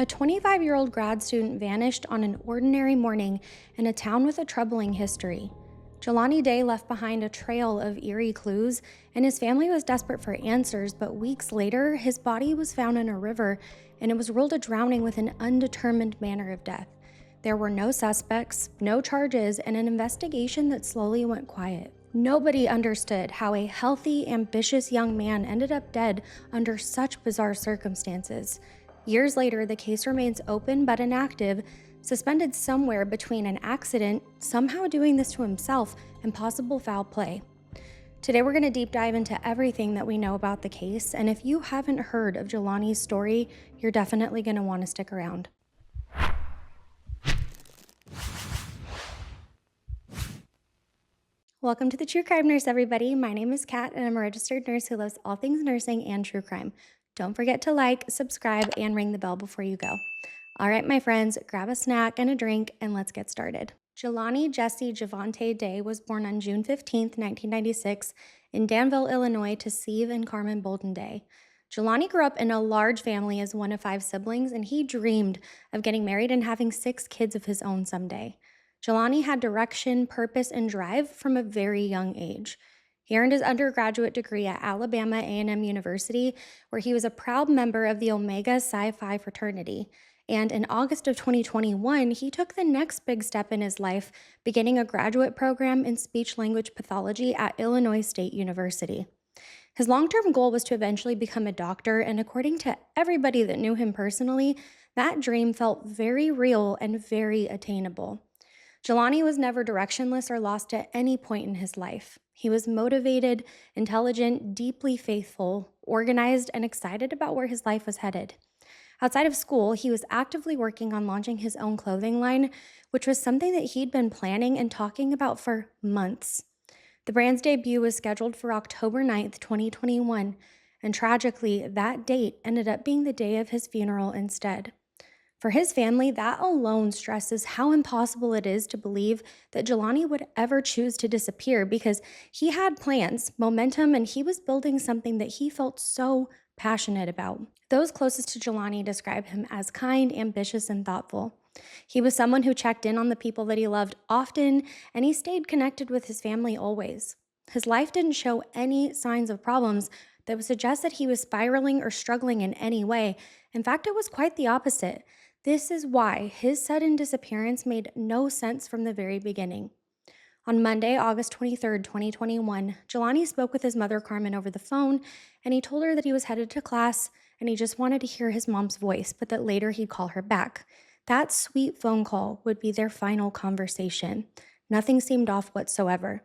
A 25-year-old grad student vanished on an ordinary morning in a town with a troubling history. Jelani Day left behind a trail of eerie clues, and his family was desperate for answers, but weeks later, his body was found in a river, and it was ruled a drowning with an undetermined manner of death. There were no suspects, no charges, and an investigation that slowly went quiet. Nobody understood how a healthy, ambitious young man ended up dead under such bizarre circumstances. Years later, the case remains open but inactive, suspended somewhere between an accident, somehow doing this to himself, and possible foul play. Today, we're going to deep dive into everything that we know about the case, and if you haven't heard of Jelani's story, you're definitely going to want to stick around. Welcome to the True Crime Nurse, everybody. My name is Kat, and I'm a registered nurse who loves all things nursing and true crime. Don't forget to like, subscribe, and ring the bell before you go. All right, my friends, grab a snack and a drink, and let's get started. Jelani Jesse Javante Day was born on June 15, 1996, in Danville, Illinois, to Steve and Carmen Bolden Day. Jelani grew up in a large family as one of 5 siblings, and he dreamed of getting married and having 6 kids of his own someday. Jelani had direction, purpose, and drive from a very young age. He earned his undergraduate degree at Alabama A&M University, where he was a proud member of the Omega Psi Phi fraternity. And in August of 2021, he took the next big step in his life, beginning a graduate program in speech-language pathology at Illinois State University. His long-term goal was to eventually become a doctor, and according to everybody that knew him personally, that dream felt very real and very attainable. Jelani was never directionless or lost at any point in his life. He was motivated, intelligent, deeply faithful, organized, and excited about where his life was headed. Outside of school, he was actively working on launching his own clothing line, which was something that he'd been planning and talking about for months. The brand's debut was scheduled for October 9th, 2021, and tragically, that date ended up being the day of his funeral instead. For his family, that alone stresses how impossible it is to believe that Jelani would ever choose to disappear, because he had plans, momentum, and he was building something that he felt so passionate about. Those closest to Jelani describe him as kind, ambitious, and thoughtful. He was someone who checked in on the people that he loved often, and he stayed connected with his family always. His life didn't show any signs of problems that would suggest that he was spiraling or struggling in any way. In fact, it was quite the opposite. This is why his sudden disappearance made no sense from the very beginning. On Monday, August 23, 2021, Jelani spoke with his mother, Carmen, over the phone, and he told her that he was headed to class and he just wanted to hear his mom's voice, but that later he'd call her back. That sweet phone call would be their final conversation. Nothing seemed off whatsoever.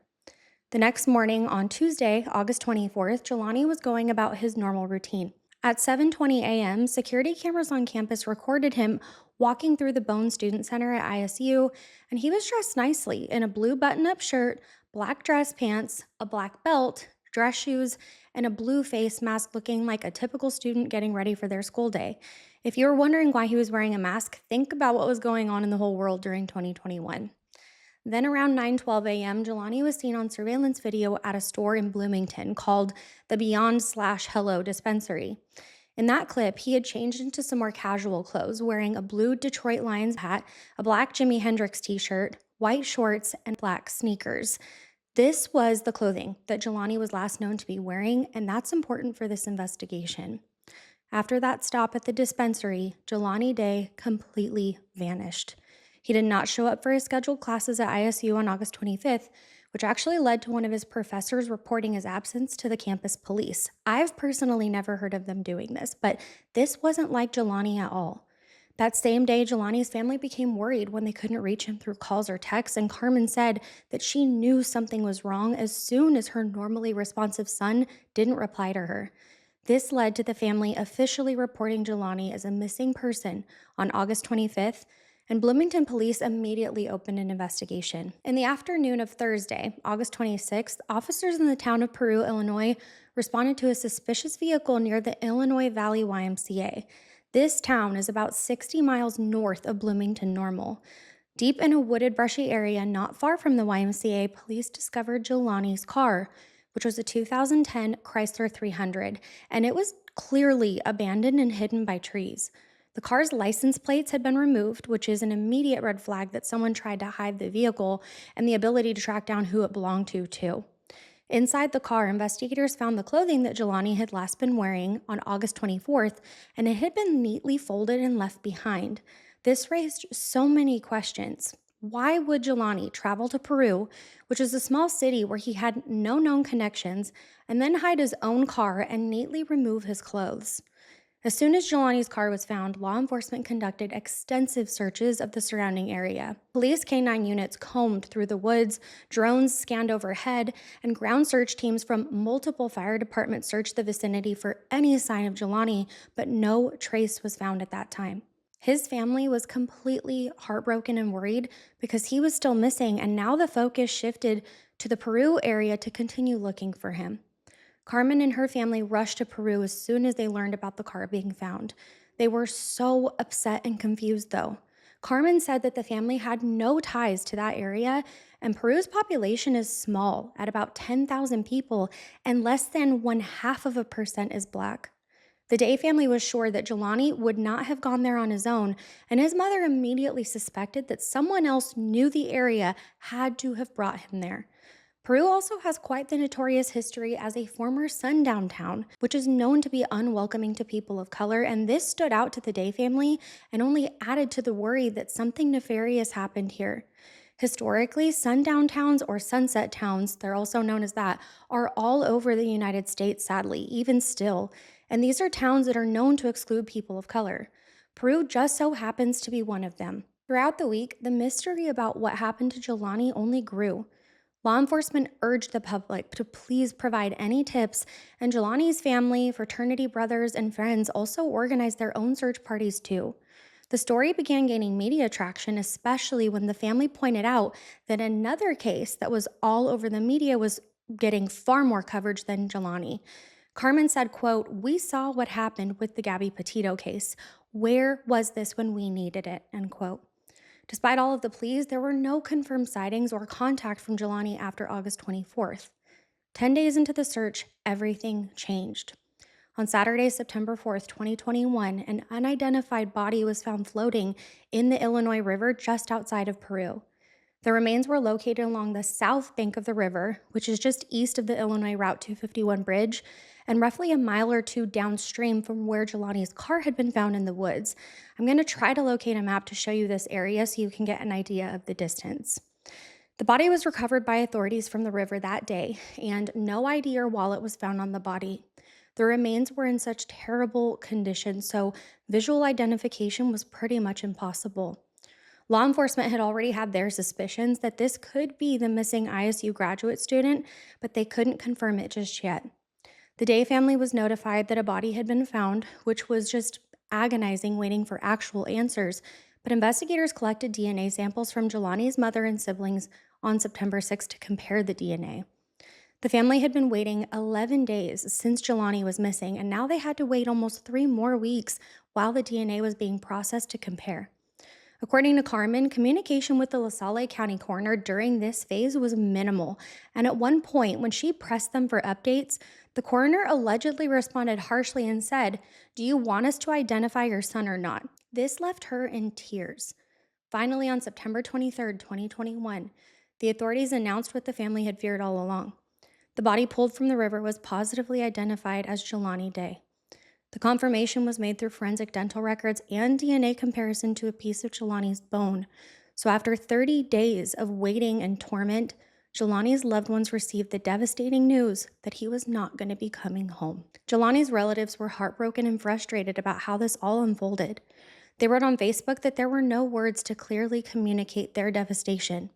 The next morning, on Tuesday, August 24th, Jelani was going about his normal routine. At 7:20 a.m., security cameras on campus recorded him walking through the Bone Student Center at ISU, and he was dressed nicely in a blue button-up shirt, black dress pants, a black belt, dress shoes, and a blue face mask, looking like a typical student getting ready for their school day. If you were wondering why he was wearing a mask, think about what was going on in the whole world during 2021. Then around 9:12 a.m., Jelani was seen on surveillance video at a store in Bloomington called the Beyond/Hello Dispensary. In that clip, he had changed into some more casual clothes, wearing a blue Detroit Lions hat, a black Jimi Hendrix t-shirt, white shorts, and black sneakers. This was the clothing that Jelani was last known to be wearing, and that's important for this investigation. After that stop at the dispensary, Jelani Day completely vanished. He did not show up for his scheduled classes at ISU on August 25th, which actually led to one of his professors reporting his absence to the campus police. I've personally never heard of them doing this, but this wasn't like Jelani at all. That same day, Jelani's family became worried when they couldn't reach him through calls or texts, and Carmen said that she knew something was wrong as soon as her normally responsive son didn't reply to her. This led to the family officially reporting Jelani as a missing person on August 25th, and Bloomington police immediately opened an investigation. In the afternoon of Thursday, August 26th, officers in the town of Peru, Illinois, responded to a suspicious vehicle near the Illinois Valley YMCA. This town is about 60 miles north of Bloomington Normal. Deep in a wooded, brushy area not far from the YMCA, police discovered Jelani's car, which was a 2010 Chrysler 300, and it was clearly abandoned and hidden by trees. The car's license plates had been removed, which is an immediate red flag that someone tried to hide the vehicle and the ability to track down who it belonged to, too. Inside the car, investigators found the clothing that Jelani had last been wearing on August 24th, and it had been neatly folded and left behind. This raised so many questions. Why would Jelani travel to Peru, which is a small city where he had no known connections, and then hide his own car and neatly remove his clothes? As soon as Jelani's car was found, law enforcement conducted extensive searches of the surrounding area. Police canine units combed through the woods, drones scanned overhead, and ground search teams from multiple fire departments searched the vicinity for any sign of Jelani, but no trace was found at that time. His family was completely heartbroken and worried because he was still missing, and now the focus shifted to the Peru area to continue looking for him. Carmen and her family rushed to Peru as soon as they learned about the car being found. They were so upset and confused, though. Carmen said that the family had no ties to that area, and Peru's population is small, at about 10,000 people, and less than 0.5% is Black. The Day family was sure that Jelani would not have gone there on his own, and his mother immediately suspected that someone else knew the area had to have brought him there. Peru also has quite the notorious history as a former sundown town, which is known to be unwelcoming to people of color, and this stood out to the Day family and only added to the worry that something nefarious happened here. Historically, sundown towns or sunset towns, they're also known as that, are all over the United States, sadly, even still, and these are towns that are known to exclude people of color. Peru just so happens to be one of them. Throughout the week, the mystery about what happened to Jelani only grew. Law enforcement urged the public to please provide any tips, and Jelani's family, fraternity brothers, and friends also organized their own search parties too. The story began gaining media traction, especially when the family pointed out that another case that was all over the media was getting far more coverage than Jelani. Carmen said, quote, "We saw what happened with the Gabby Petito case. Where was this when we needed it?" End quote. Despite all of the pleas, there were no confirmed sightings or contact from Jelani after August 24th. 10 days into the search, everything changed. On Saturday, September 4th, 2021, an unidentified body was found floating in the Illinois River just outside of Peru. The remains were located along the south bank of the river, which is just east of the Illinois Route 251 bridge, and roughly a mile or two downstream from where Jelani's car had been found in the woods. I'm going to try to locate a map to show you this area so you can get an idea of the distance. The body was recovered by authorities from the river that day, and no ID or wallet was found on the body. The remains were in such terrible condition, so visual identification was pretty much impossible. Law enforcement had already had their suspicions that this could be the missing ISU graduate student, but they couldn't confirm it just yet. The Day family was notified that a body had been found, which was just agonizing waiting for actual answers, but investigators collected DNA samples from Jelani's mother and siblings on September 6th to compare the DNA. The family had been waiting 11 days since Jelani was missing, and now they had to wait almost 3 more weeks while the DNA was being processed to compare. According to Carmen, communication with the LaSalle County coroner during this phase was minimal, and at one point, when she pressed them for updates, the coroner allegedly responded harshly and said, "Do you want us to identify your son or not?" This left her in tears. Finally, on September 23rd, 2021, the authorities announced what the family had feared all along. The body pulled from the river was positively identified as Jelani Day. The confirmation was made through forensic dental records and DNA comparison to a piece of Jelani's bone. So after 30 days of waiting and torment, Jelani's loved ones received the devastating news that he was not going to be coming home. Jelani's relatives were heartbroken and frustrated about how this all unfolded. They wrote on Facebook that there were no words to clearly communicate their devastation.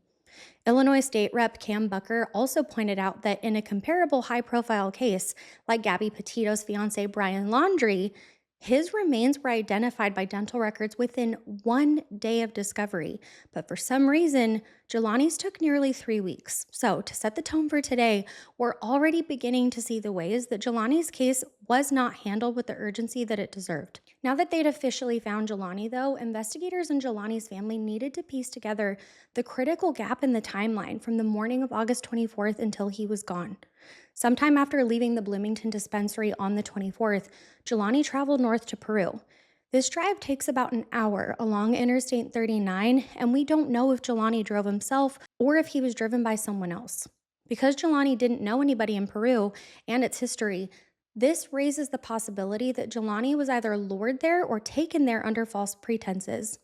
Illinois State Rep Cam Bucker also pointed out that in a comparable high-profile case, like Gabby Petito's fiancé Brian Laundrie, his remains were identified by dental records within 1 day of discovery, but for some reason, Jelani's took nearly 3 weeks. So, to set the tone for today, we're already beginning to see the ways that Jelani's case was not handled with the urgency that it deserved. Now that they'd officially found Jelani, though, investigators and Jelani's family needed to piece together the critical gap in the timeline from the morning of August 24th until he was gone. Sometime after leaving the Bloomington dispensary on the 24th, Jelani traveled north to Peru. This drive takes about an hour along Interstate 39, and we don't know if Jelani drove himself or if he was driven by someone else. Because Jelani didn't know anybody in Peru and its history, this raises the possibility that Jelani was either lured there or taken there under false pretenses.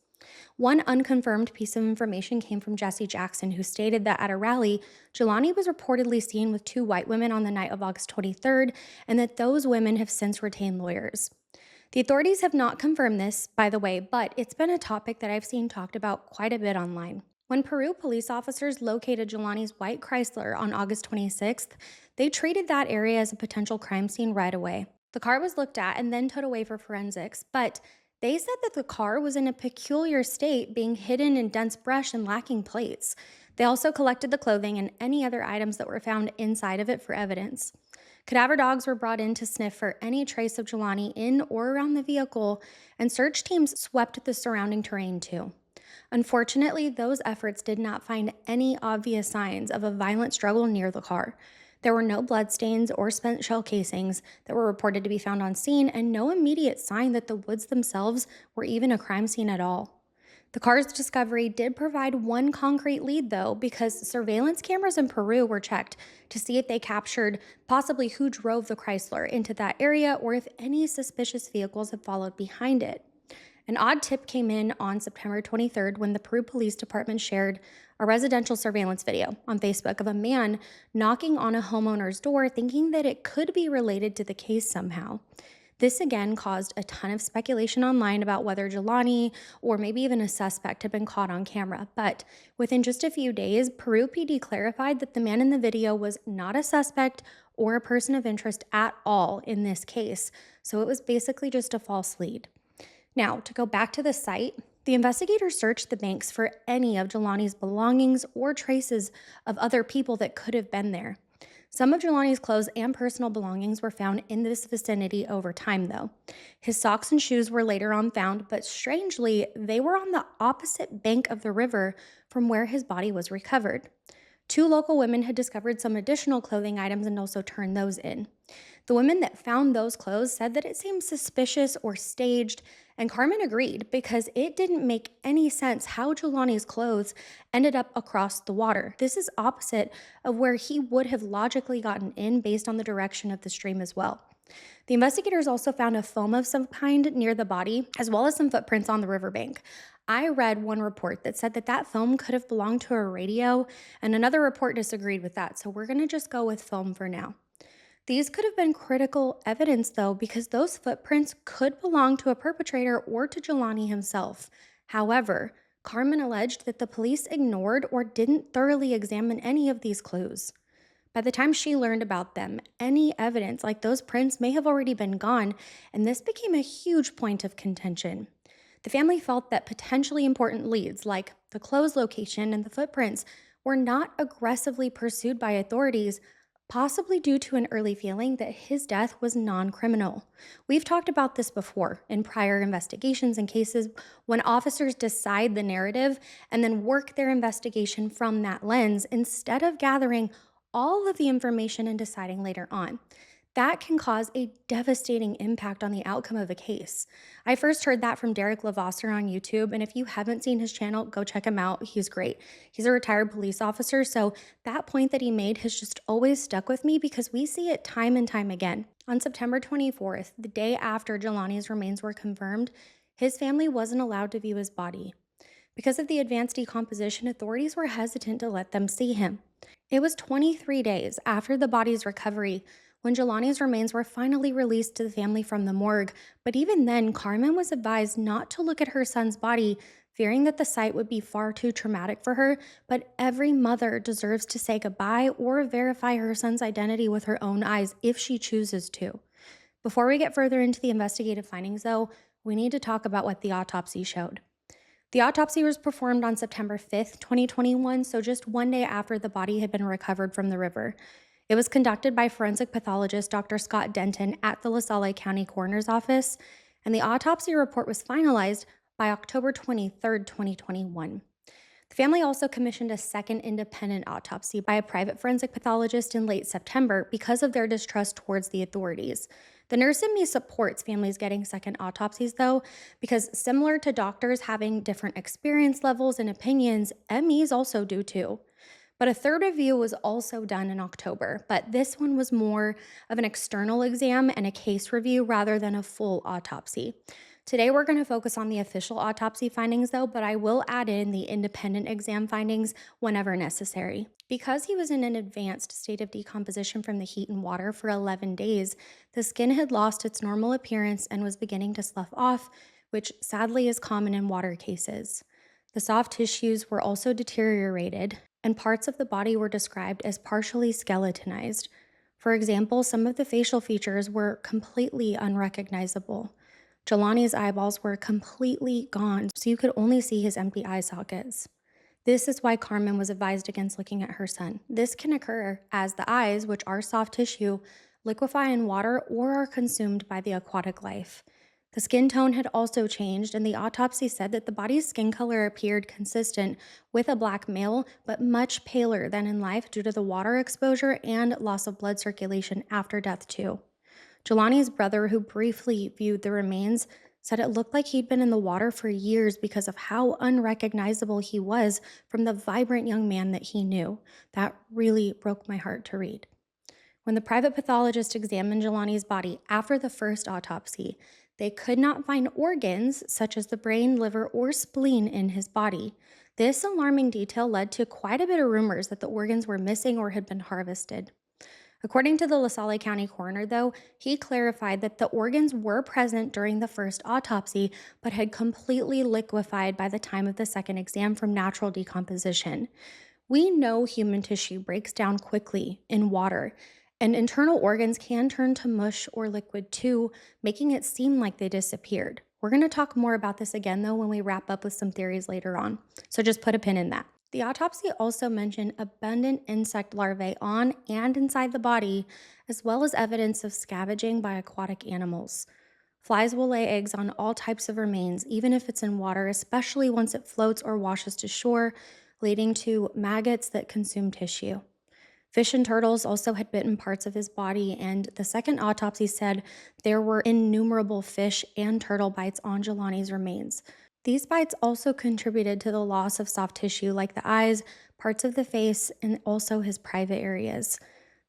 One unconfirmed piece of information came from Jesse Jackson, who stated that at a rally, Jelani was reportedly seen with two white women on the night of August 23rd, and that those women have since retained lawyers. The authorities have not confirmed this, by the way, but it's been a topic that I've seen talked about quite a bit online. When Peru police officers located Jelani's white Chrysler on August 26th, they treated that area as a potential crime scene right away. The car was looked at and then towed away for forensics, but they said that the car was in a peculiar state, being hidden in dense brush and lacking plates. They also collected the clothing and any other items that were found inside of it for evidence. Cadaver dogs were brought in to sniff for any trace of Jelani in or around the vehicle, and search teams swept the surrounding terrain too. Unfortunately, those efforts did not find any obvious signs of a violent struggle near the car. There were no bloodstains or spent shell casings that were reported to be found on scene, and no immediate sign that the woods themselves were even a crime scene at all. The car's discovery did provide one concrete lead, though, because surveillance cameras in Peru were checked to see if they captured possibly who drove the Chrysler into that area or if any suspicious vehicles had followed behind it. An odd tip came in on September 23rd when the Peru Police Department shared a residential surveillance video on Facebook of a man knocking on a homeowner's door thinking that it could be related to the case somehow. This again caused a ton of speculation online about whether Jelani or maybe even a suspect had been caught on camera. But within just a few days, Peru PD clarified that the man in the video was not a suspect or a person of interest at all in this case. So it was basically just a false lead. Now, to go back to the site, the investigators searched the banks for any of Jelani's belongings or traces of other people that could have been there. Some of Jelani's clothes and personal belongings were found in this vicinity over time, though. His socks and shoes were later on found, but strangely, they were on the opposite bank of the river from where his body was recovered. Two local women had discovered some additional clothing items and also turned those in. The women that found those clothes said that it seemed suspicious or staged, and Carmen agreed because it didn't make any sense how Jelani's clothes ended up across the water. This is opposite of where he would have logically gotten in based on the direction of the stream as well. The investigators also found a foam of some kind near the body, as well as some footprints on the riverbank. I read one report that said that that foam could have belonged to a radio, and another report disagreed with that, so we're going to just go with foam for now. These could have been critical evidence, though, because those footprints could belong to a perpetrator or to Jelani himself. However, Carmen alleged that the police ignored or didn't thoroughly examine any of these clues. By the time she learned about them, any evidence like those prints may have already been gone, and this became a huge point of contention. The family felt that potentially important leads, like the clothes location and the footprints, were not aggressively pursued by authorities, possibly due to an early feeling that his death was non-criminal. We've talked about this before in prior investigations and cases when officers decide the narrative and then work their investigation from that lens instead of gathering all of the information and deciding later on. That can cause a devastating impact on the outcome of a case. I first heard that from Derek Lavasser on YouTube, and if you haven't seen his channel, go check him out. He's great. He's a retired police officer, so that point that he made has just always stuck with me because we see it time and time again. On September 24th, the day after Jelani's remains were confirmed, his family wasn't allowed to view his body. Because of the advanced decomposition, authorities were hesitant to let them see him. It was 23 days after the body's recovery when Jelani's remains were finally released to the family from the morgue, but even then, Carmen was advised not to look at her son's body, fearing that the sight would be far too traumatic for her, but every mother deserves to say goodbye or verify her son's identity with her own eyes if she chooses to. Before we get further into the investigative findings, though, we need to talk about what the autopsy showed. The autopsy was performed on September 5th, 2021, so just one day after the body had been recovered from the river. It was conducted by forensic pathologist Dr. Scott Denton at the LaSalle County Coroner's Office, and the autopsy report was finalized by October 23rd, 2021. The family also commissioned a second independent autopsy by a private forensic pathologist in late September because of their distrust towards the authorities. The nurse in me supports families getting second autopsies, though, because similar to doctors having different experience levels and opinions, MEs also do too. But a third review was also done in October, but this one was more of an external exam and a case review rather than a full autopsy. Today, we're going to focus on the official autopsy findings, though, but I will add in the independent exam findings whenever necessary. Because he was in an advanced state of decomposition from the heat and water for 11 days, the skin had lost its normal appearance and was beginning to slough off, which sadly is common in water cases. The soft tissues were also deteriorated, and parts of the body were described as partially skeletonized. For example, some of the facial features were completely unrecognizable. Jelani's eyeballs were completely gone, so you could only see his empty eye sockets. This is why Carmen was advised against looking at her son. This can occur as the eyes, which are soft tissue, liquefy in water or are consumed by the aquatic life. The skin tone had also changed, and the autopsy said that the body's skin color appeared consistent with a black male, but much paler than in life due to the water exposure and loss of blood circulation after death, too. Jelani's brother, who briefly viewed the remains, said it looked like he'd been in the water for years because of how unrecognizable he was from the vibrant young man that he knew. That really broke my heart to read. When the private pathologist examined Jelani's body after the first autopsy, they could not find organs such as the brain, liver, or spleen in his body. This alarming detail led to quite a bit of rumors that the organs were missing or had been harvested. According to the LaSalle County coroner, though, he clarified that the organs were present during the first autopsy, but had completely liquefied by the time of the second exam from natural decomposition. We know human tissue breaks down quickly in water, and internal organs can turn to mush or liquid too, making it seem like they disappeared. We're going to talk more about this again, though, when we wrap up with some theories later on. So just put a pin in that. The autopsy also mentioned abundant insect larvae on and inside the body, as well as evidence of scavenging by aquatic animals. Flies will lay eggs on all types of remains, even if it's in water, especially once it floats or washes to shore, leading to maggots that consume tissue. Fish and turtles also had bitten parts of his body, and the second autopsy said there were innumerable fish and turtle bites on Jelani's remains. These bites also contributed to the loss of soft tissue like the eyes, parts of the face, and also his private areas.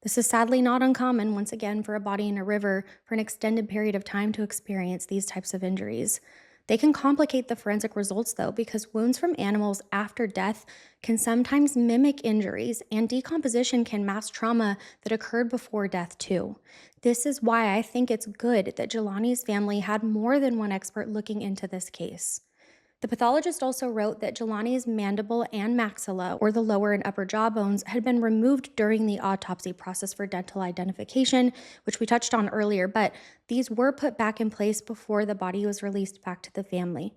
This is sadly not uncommon, once again, for a body in a river for an extended period of time to experience these types of injuries. They can complicate the forensic results, though, because wounds from animals after death can sometimes mimic injuries, and decomposition can mask trauma that occurred before death, too. This is why I think it's good that Jelani's family had more than one expert looking into this case. The pathologist also wrote that Jelani's mandible and maxilla, or the lower and upper jaw bones, had been removed during the autopsy process for dental identification, which we touched on earlier, but these were put back in place before the body was released back to the family.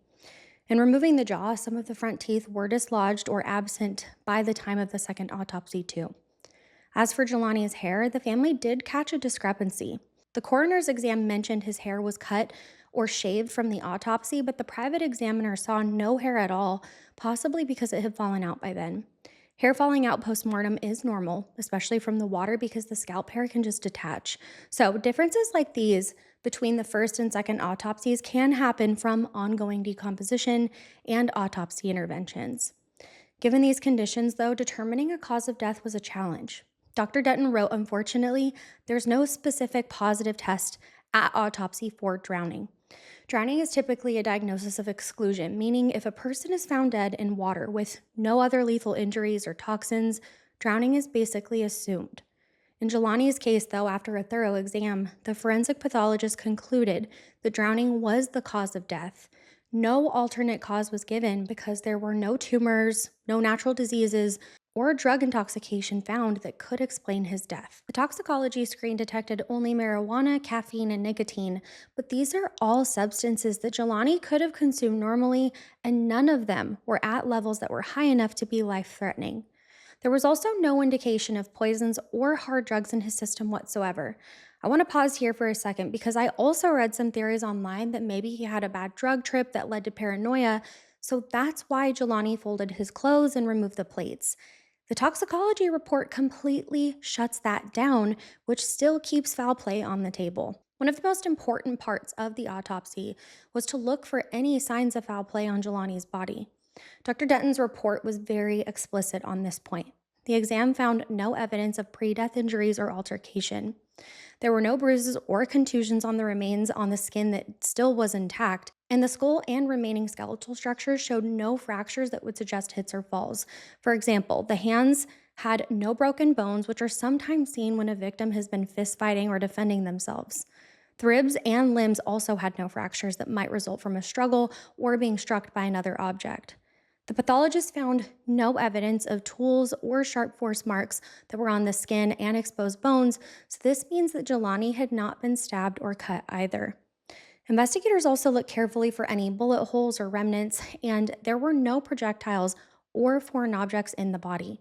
In removing the jaw, some of the front teeth were dislodged or absent by the time of the second autopsy, too. As for Jelani's hair, the family did catch a discrepancy. The coroner's exam mentioned his hair was cut or shaved from the autopsy, but the private examiner saw no hair at all, possibly because it had fallen out by then. Hair falling out postmortem is normal, especially from the water, because the scalp hair can just detach. So differences like these between the first and second autopsies can happen from ongoing decomposition and autopsy interventions. Given these conditions, though, determining a cause of death was a challenge. Dr. Dutton wrote, unfortunately, there's no specific positive test at autopsy for drowning. Drowning is typically a diagnosis of exclusion, meaning if a person is found dead in water with no other lethal injuries or toxins, drowning is basically assumed. In Jelani's case, though, after a thorough exam, the forensic pathologist concluded that drowning was the cause of death. No alternate cause was given because there were no tumors, no natural diseases, or drug intoxication found that could explain his death. The toxicology screen detected only marijuana, caffeine, and nicotine, but these are all substances that Jelani could have consumed normally, and none of them were at levels that were high enough to be life-threatening. There was also no indication of poisons or hard drugs in his system whatsoever. I want to pause here for a second because I also read some theories online that maybe he had a bad drug trip that led to paranoia, so that's why Jelani folded his clothes and removed the plates. The toxicology report completely shuts that down, which still keeps foul play on the table. One of the most important parts of the autopsy was to look for any signs of foul play on Jelani's body. Dr. Denton's report was very explicit on this point. The exam found no evidence of pre death injuries or altercation. There were no bruises or contusions on the remains on the skin that still was intact, and the skull and remaining skeletal structures showed no fractures that would suggest hits or falls. For example, the hands had no broken bones, which are sometimes seen when a victim has been fistfighting or defending themselves. The ribs and limbs also had no fractures that might result from a struggle or being struck by another object. The pathologist found no evidence of tools or sharp force marks that were on the skin and exposed bones, so this means that Jelani had not been stabbed or cut either. Investigators also looked carefully for any bullet holes or remnants, and there were no projectiles or foreign objects in the body.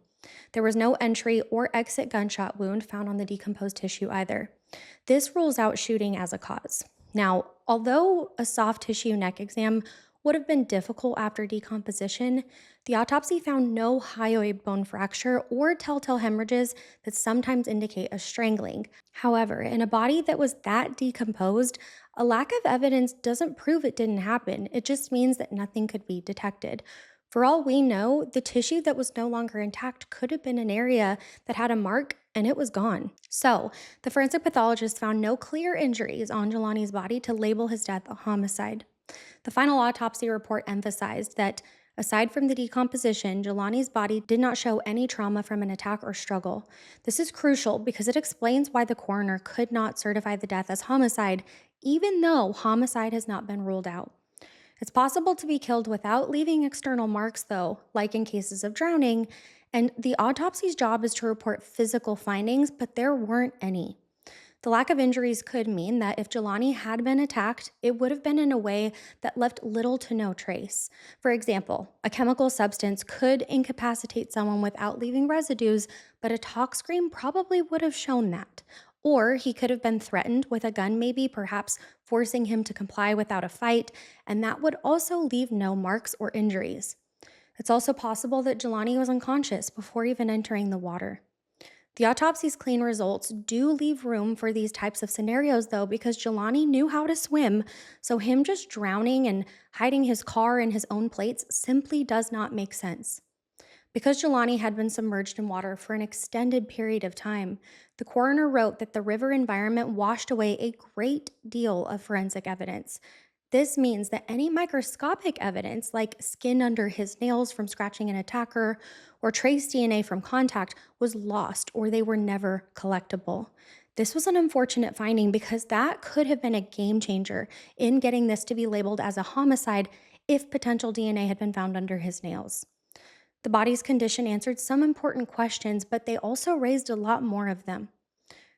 There was no entry or exit gunshot wound found on the decomposed tissue either. This rules out shooting as a cause. Now, although a soft tissue neck exam would have been difficult after decomposition, the autopsy found no hyoid bone fracture or telltale hemorrhages that sometimes indicate a strangling. However, in a body that was that decomposed, a lack of evidence doesn't prove it didn't happen. It just means that nothing could be detected. For all we know, the tissue that was no longer intact could have been an area that had a mark and it was gone. So, the forensic pathologist found no clear injuries on Jelani's body to label his death a homicide. The final autopsy report emphasized that, aside from the decomposition, Jelani's body did not show any trauma from an attack or struggle. This is crucial because it explains why the coroner could not certify the death as homicide, even though homicide has not been ruled out. It's possible to be killed without leaving external marks, though, like in cases of drowning, and the autopsy's job is to report physical findings, but there weren't any. The lack of injuries could mean that if Jelani had been attacked, it would have been in a way that left little to no trace. For example, a chemical substance could incapacitate someone without leaving residues, but a talk scream probably would have shown that. Or he could have been threatened with a gun, maybe, perhaps forcing him to comply without a fight, and that would also leave no marks or injuries. It's also possible that Jelani was unconscious before even entering the water. The autopsy's clean results do leave room for these types of scenarios, though, because Jelani knew how to swim, so him just drowning and hiding his car in his own plates simply does not make sense. Because Jelani had been submerged in water for an extended period of time, the coroner wrote that the river environment washed away a great deal of forensic evidence. This means that any microscopic evidence, like skin under his nails from scratching an attacker or trace DNA from contact, was lost or they were never collectible. This was an unfortunate finding because that could have been a game changer in getting this to be labeled as a homicide if potential DNA had been found under his nails. The body's condition answered some important questions, but they also raised a lot more of them.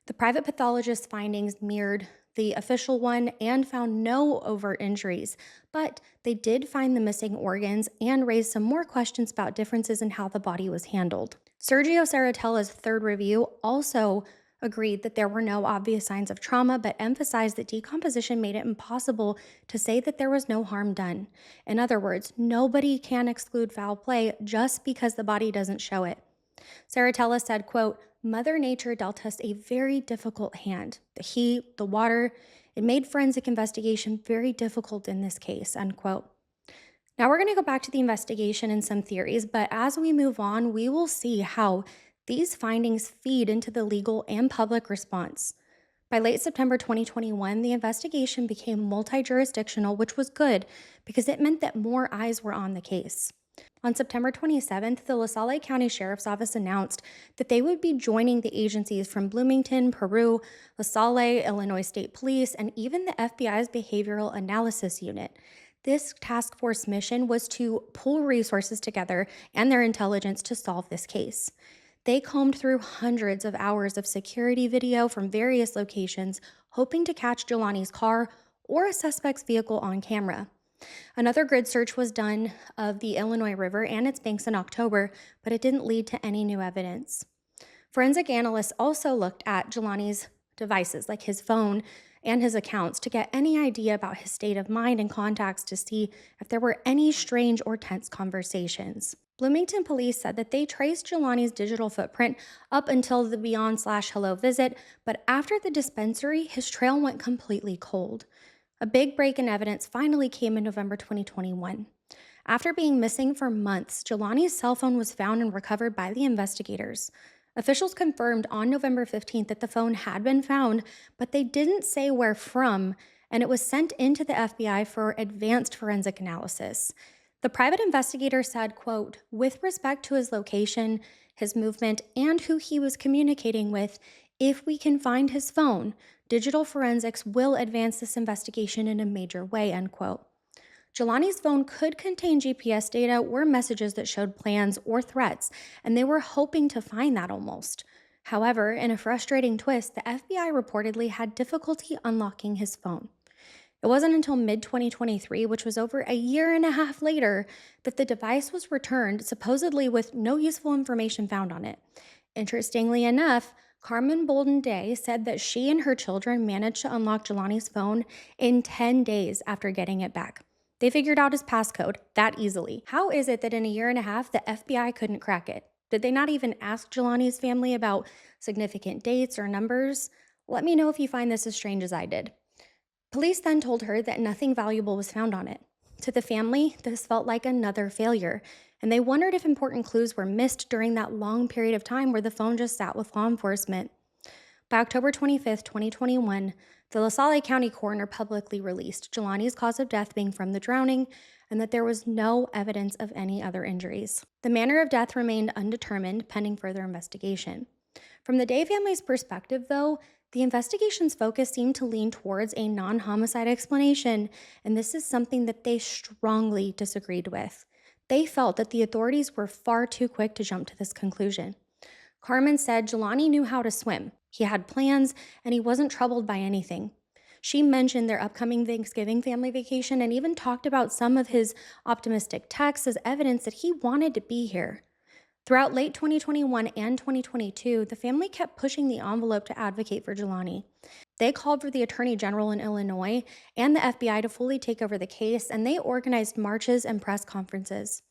The private pathologist's findings mirrored the official one and found no overt injuries, but they did find the missing organs and raised some more questions about differences in how the body was handled. Sergio Saratella's third review also agreed that there were no obvious signs of trauma, but emphasized that decomposition made it impossible to say that there was no harm done. In other words, nobody can exclude foul play just because the body doesn't show it. Saratella said, quote, "Mother Nature dealt us a very difficult hand. The heat, the water, it made forensic investigation very difficult in this case," end quote. Now we're going to go back to the investigation and some theories, but as we move on, we will see how these findings feed into the legal and public response. By late September 2021, the investigation became multi-jurisdictional, which was good because it meant that more eyes were on the case. On September 27th, the LaSalle County Sheriff's Office announced that they would be joining the agencies from Bloomington, Peru, LaSalle, Illinois State Police, and even the FBI's Behavioral Analysis Unit. This task force mission was to pool resources together and their intelligence to solve this case. They combed through hundreds of hours of security video from various locations, hoping to catch Jelani's car or a suspect's vehicle on camera. Another grid search was done of the Illinois River and its banks in October, but it didn't lead to any new evidence. Forensic analysts also looked at Jelani's devices, like his phone and his accounts, to get any idea about his state of mind and contacts to see if there were any strange or tense conversations. Bloomington police said that they traced Jelani's digital footprint up until the Beyond/Hello visit, but after the dispensary, his trail went completely cold. A big break in evidence finally came in November 2021. After being missing for months, Jelani's cell phone was found and recovered by the investigators. Officials confirmed on November 15th that the phone had been found, but they didn't say where from, and it was sent into the FBI for advanced forensic analysis. The private investigator said, quote, with respect to his location, his movement, and who he was communicating with, if we can find his phone, digital forensics will advance this investigation in a major way, end quote. Jelani's phone could contain GPS data or messages that showed plans or threats, and they were hoping to find that almost. However, in a frustrating twist, the FBI reportedly had difficulty unlocking his phone. It wasn't until mid 2023, which was over a year and a half later, that the device was returned, supposedly with no useful information found on it. Interestingly enough, Carmen Bolden Day said that she and her children managed to unlock Jelani's phone in 10 days after getting it back. They figured out his passcode that easily. How is it that in a year and a half, the FBI couldn't crack it? Did they not even ask Jelani's family about significant dates or numbers? Let me know if you find this as strange as I did. Police then told her that nothing valuable was found on it. To the family, this felt like another failure, and they wondered if important clues were missed during that long period of time where the phone just sat with law enforcement. By October 25th, 2021, the LaSalle County coroner publicly released Jelani's cause of death being from the drowning and that there was no evidence of any other injuries. The manner of death remained undetermined pending further investigation. From the Day family's perspective, though, the investigation's focus seemed to lean towards a non-homicide explanation, and this is something that they strongly disagreed with. They felt that the authorities were far too quick to jump to this conclusion. Carmen said Jelani knew how to swim. He had plans, and he wasn't troubled by anything. She mentioned their upcoming Thanksgiving family vacation and even talked about some of his optimistic texts as evidence that he wanted to be here. Throughout late 2021 and 2022, the family kept pushing the envelope to advocate for Jelani. They called for the Attorney General in Illinois and the FBI to fully take over the case, and they organized marches and press conferences.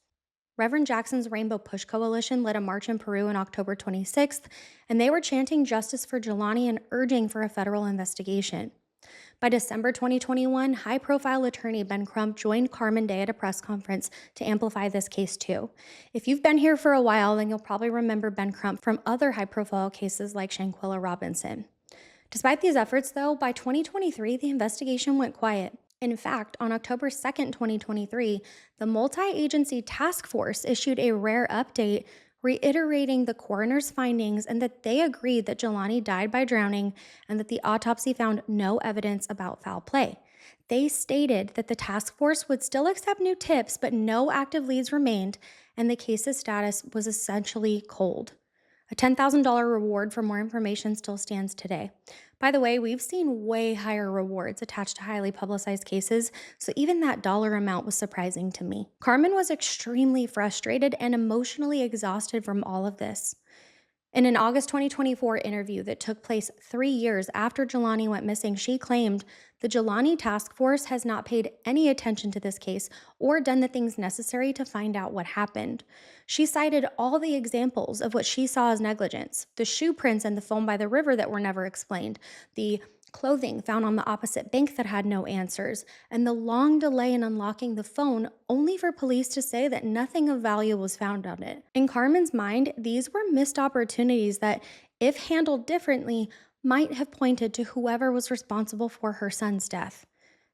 Reverend Jackson's Rainbow Push Coalition led a march in Peru on October 26th, and they were chanting justice for Jelani and urging for a federal investigation. By December 2021, high-profile attorney Ben Crump joined Carmen Day at a press conference to amplify this case too. If you've been here for a while, then you'll probably remember Ben Crump from other high-profile cases like Shanquilla Robinson. Despite these efforts, though, by 2023, the investigation went quiet. In fact, on October 2nd, 2023, the multi-agency task force issued a rare update reiterating the coroner's findings and that they agreed that Jelani died by drowning and that the autopsy found no evidence about foul play. They stated that the task force would still accept new tips, but no active leads remained, and the case's status was essentially cold. A $10,000 reward for more information still stands today. By the way, we've seen way higher rewards attached to highly publicized cases, so even that dollar amount was surprising to me. Carmen was extremely frustrated and emotionally exhausted from all of this. In an August 2024 interview that took place 3 years after Jelani went missing, she claimed the Jelani task force has not paid any attention to this case or done the things necessary to find out what happened. She cited all the examples of what she saw as negligence: the shoe prints and the phone by the river that were never explained, the clothing found on the opposite bank that had no answers, and the long delay in unlocking the phone, only for police to say that nothing of value was found on it. In Carmen's mind, these were missed opportunities that, if handled differently, might have pointed to whoever was responsible for her son's death.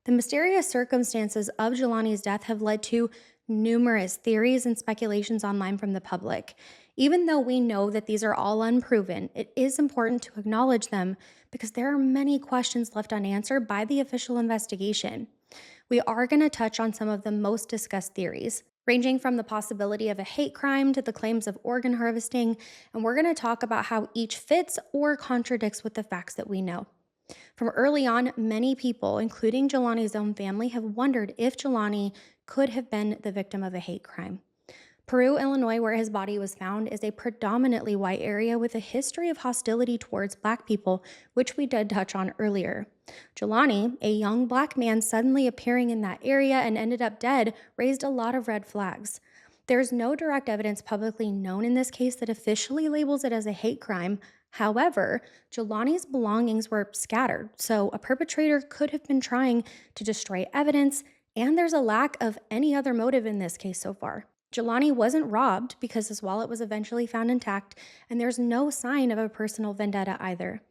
The mysterious circumstances of Jelani's death have led to numerous theories and speculations online from the public. Even though we know that these are all unproven, it is important to acknowledge them because there are many questions left unanswered by the official investigation. We are going to touch on some of the most discussed theories, ranging from the possibility of a hate crime to the claims of organ harvesting, and we're going to talk about how each fits or contradicts with the facts that we know. From early on, many people, including Jelani's own family, have wondered if Jelani could have been the victim of a hate crime. Peru, Illinois, where his body was found, is a predominantly white area with a history of hostility towards Black people, which we did touch on earlier. Jelani, a young Black man suddenly appearing in that area and ended up dead, raised a lot of red flags. There's no direct evidence publicly known in this case that officially labels it as a hate crime. However, Jelani's belongings were scattered, so a perpetrator could have been trying to destroy evidence, and there's a lack of any other motive in this case so far. Jelani wasn't robbed because his wallet was eventually found intact, and there's no sign of a personal vendetta either.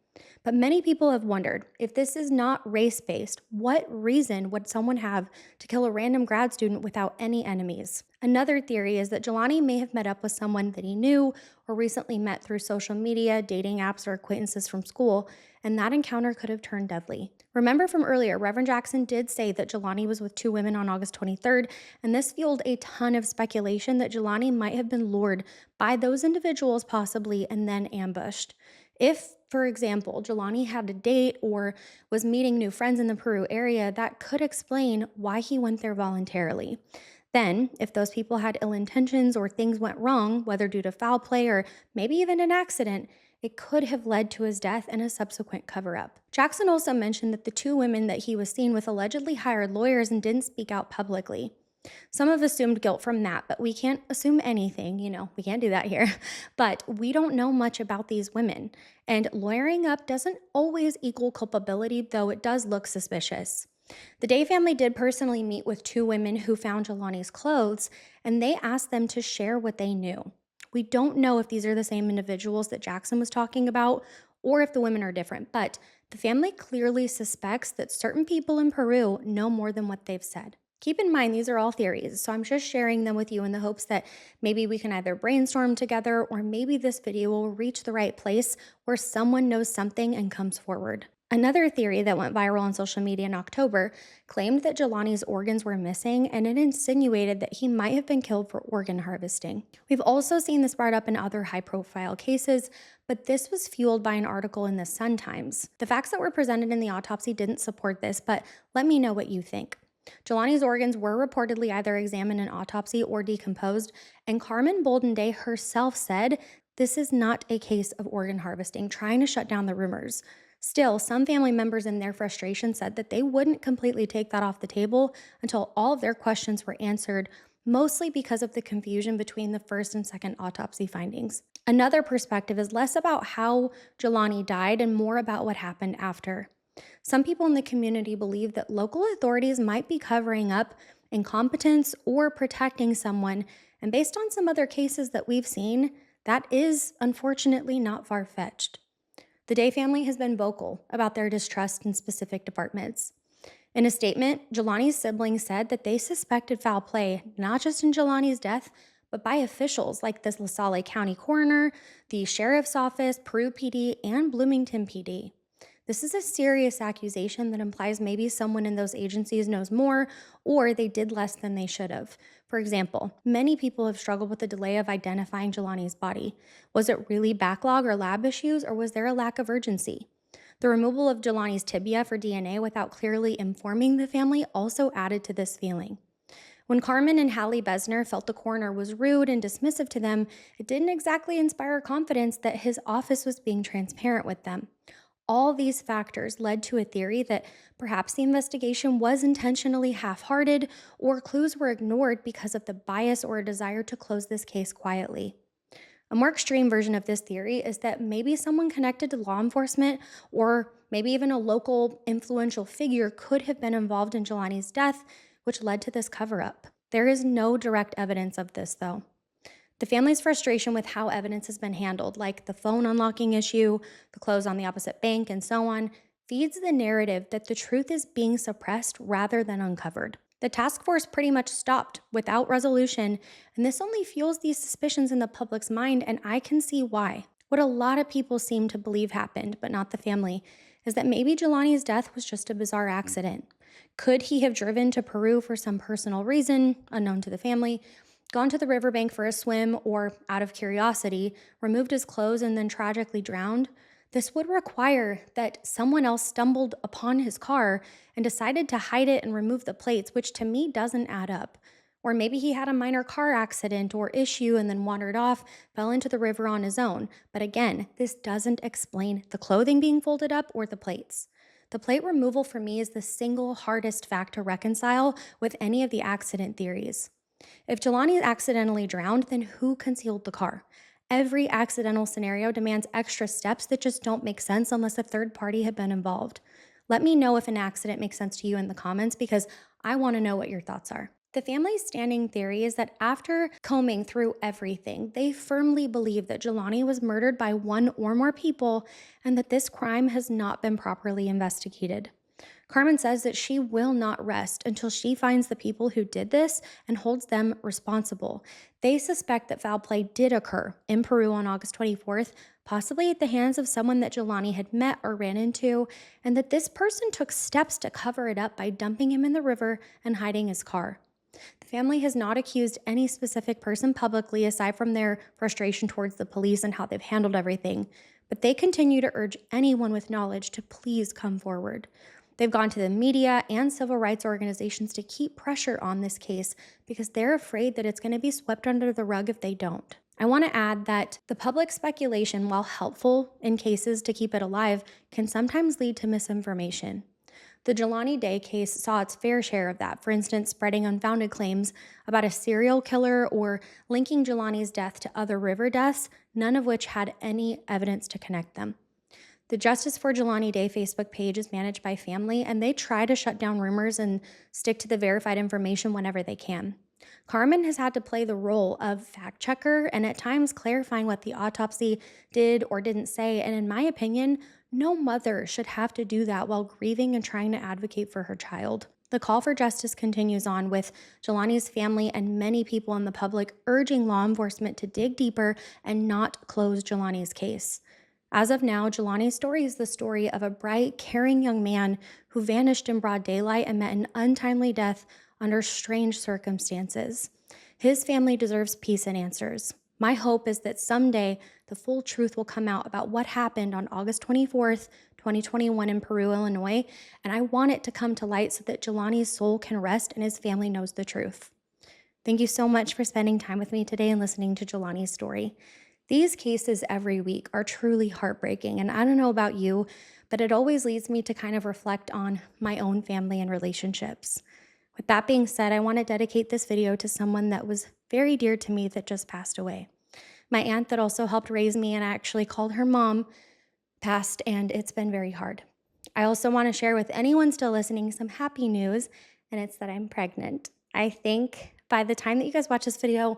But many people have wondered if this is not race based, what reason would someone have to kill a random grad student without any enemies? Another theory is that Jelani may have met up with someone that he knew or recently met through social media, dating apps, or acquaintances from school, and that encounter could have turned deadly. Remember from earlier, Reverend Jackson did say that Jelani was with two women on August 23rd, and this fueled a ton of speculation that Jelani might have been lured by those individuals possibly and then ambushed. If, for example, Jelani had a date or was meeting new friends in the Peru area, that could explain why he went there voluntarily. Then, if those people had ill intentions or things went wrong, whether due to foul play or maybe even an accident, it could have led to his death and a subsequent cover up. Jackson also mentioned that the two women that he was seen with allegedly hired lawyers and didn't speak out publicly. Some have assumed guilt from that, but we can't assume anything. We can't do that here. But we don't know much about these women. And lawyering up doesn't always equal culpability, though it does look suspicious. The Day family did personally meet with two women who found Jelani's clothes, and they asked them to share what they knew. We don't know if these are the same individuals that Jackson was talking about or if the women are different, but the family clearly suspects that certain people in Peru know more than what they've said. Keep in mind, these are all theories, so I'm just sharing them with you in the hopes that maybe we can either brainstorm together or maybe this video will reach the right place where someone knows something and comes forward. Another theory that went viral on social media in October claimed that Jelani's organs were missing, and it insinuated that he might have been killed for organ harvesting. We've also seen this brought up in other high-profile cases, but this was fueled by an article in the Sun-Times. The facts that were presented in the autopsy didn't support this, but let me know what you think. Jelani's organs were reportedly either examined in autopsy or decomposed, and Carmen Boldenday herself said this is not a case of organ harvesting, trying to shut down the rumors. Still, some family members in their frustration said that they wouldn't completely take that off the table until all of their questions were answered, mostly because of the confusion between the first and second autopsy findings. Another perspective is less about how Jelani died and more about what happened after. Some people in the community believe that local authorities might be covering up incompetence or protecting someone, and based on some other cases that we've seen, that is unfortunately not far-fetched. The Day family has been vocal about their distrust in specific departments. In a statement, Jelani's siblings said that they suspected foul play not just in Jelani's death, but by officials like the La Salle County Coroner, the Sheriff's Office, Peru PD, and Bloomington PD. This is a serious accusation that implies maybe someone in those agencies knows more or they did less than they should have. For example, many people have struggled with the delay of identifying Jelani's body. Was it really backlog or lab issues, or was there a lack of urgency? The removal of Jelani's tibia for DNA without clearly informing the family also added to this feeling. When Carmen and Hallie Besner felt the coroner was rude and dismissive to them, it didn't exactly inspire confidence that his office was being transparent with them. All these factors led to a theory that perhaps the investigation was intentionally half-hearted or clues were ignored because of the bias or a desire to close this case quietly. A more extreme version of this theory is that maybe someone connected to law enforcement or maybe even a local influential figure could have been involved in Jelani's death, which led to this cover-up. There is no direct evidence of this, though. The family's frustration with how evidence has been handled, like the phone unlocking issue, the clothes on the opposite bank, and so on, feeds the narrative that the truth is being suppressed rather than uncovered. The task force pretty much stopped without resolution, and this only fuels these suspicions in the public's mind, and I can see why. What a lot of people seem to believe happened, but not the family, is that maybe Jelani's death was just a bizarre accident. Could he have driven to Peru for some personal reason, unknown to the family, gone to the riverbank for a swim, or, out of curiosity, removed his clothes and then tragically drowned? This would require that someone else stumbled upon his car and decided to hide it and remove the plates, which to me doesn't add up. Or maybe he had a minor car accident or issue and then wandered off, fell into the river on his own. But again, this doesn't explain the clothing being folded up or the plates. The plate removal for me is the single hardest fact to reconcile with any of the accident theories. If Jelani accidentally drowned, then who concealed the car? Every accidental scenario demands extra steps that just don't make sense unless a third party had been involved. Let me know if an accident makes sense to you in the comments because I want to know what your thoughts are. The family's standing theory is that after combing through everything, they firmly believe that Jelani was murdered by one or more people and that this crime has not been properly investigated. Carmen says that she will not rest until she finds the people who did this and holds them responsible. They suspect that foul play did occur in Peru on August 24th, possibly at the hands of someone that Jelani had met or ran into, and that this person took steps to cover it up by dumping him in the river and hiding his car. The family has not accused any specific person publicly aside from their frustration towards the police and how they've handled everything, but they continue to urge anyone with knowledge to please come forward. They've gone to the media and civil rights organizations to keep pressure on this case because they're afraid that it's going to be swept under the rug if they don't. I want to add that the public speculation, while helpful in cases to keep it alive, can sometimes lead to misinformation. The Jelani Day case saw its fair share of that, for instance, spreading unfounded claims about a serial killer or linking Jelani's death to other river deaths, none of which had any evidence to connect them. The Justice for Jelani Day Facebook page is managed by family, and they try to shut down rumors and stick to the verified information whenever they can. Carmen has had to play the role of fact checker and at times clarifying what the autopsy did or didn't say, and in my opinion, no mother should have to do that while grieving and trying to advocate for her child. The call for justice continues on, with Jelani's family and many people in the public urging law enforcement to dig deeper and not close Jelani's case. As of now, Jelani's story is the story of a bright, caring young man who vanished in broad daylight and met an untimely death under strange circumstances. His family deserves peace and answers. My hope is that someday the full truth will come out about what happened on August 24th, 2021 in Peru, Illinois, and I want it to come to light so that Jelani's soul can rest and his family knows the truth. Thank you so much for spending time with me today and listening to Jelani's story. These cases every week are truly heartbreaking, and I don't know about you, but it always leads me to kind of reflect on my own family and relationships. With that being said, I want to dedicate this video to someone that was very dear to me that just passed away. My aunt that also helped raise me, and I actually called her mom, passed, and it's been very hard. I also want to share with anyone still listening some happy news, and it's that I'm pregnant. I think by the time that you guys watch this video,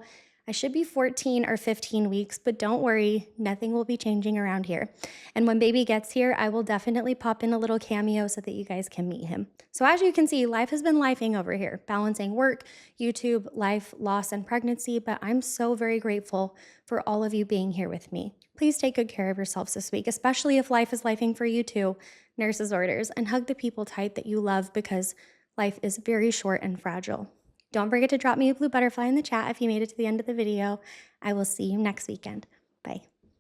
I should be 14 or 15 weeks, but don't worry, nothing will be changing around here. And when baby gets here, I will definitely pop in a little cameo so that you guys can meet him. So as you can see, life has been lifing over here, balancing work, YouTube, life, loss, and pregnancy, but I'm so very grateful for all of you being here with me. Please take good care of yourselves this week, especially if life is lifing for you too. Nurse's orders, and hug the people tight that you love because life is very short and fragile. Don't forget to drop me a blue butterfly in the chat if you made it to the end of the video. I will see you next weekend. Bye.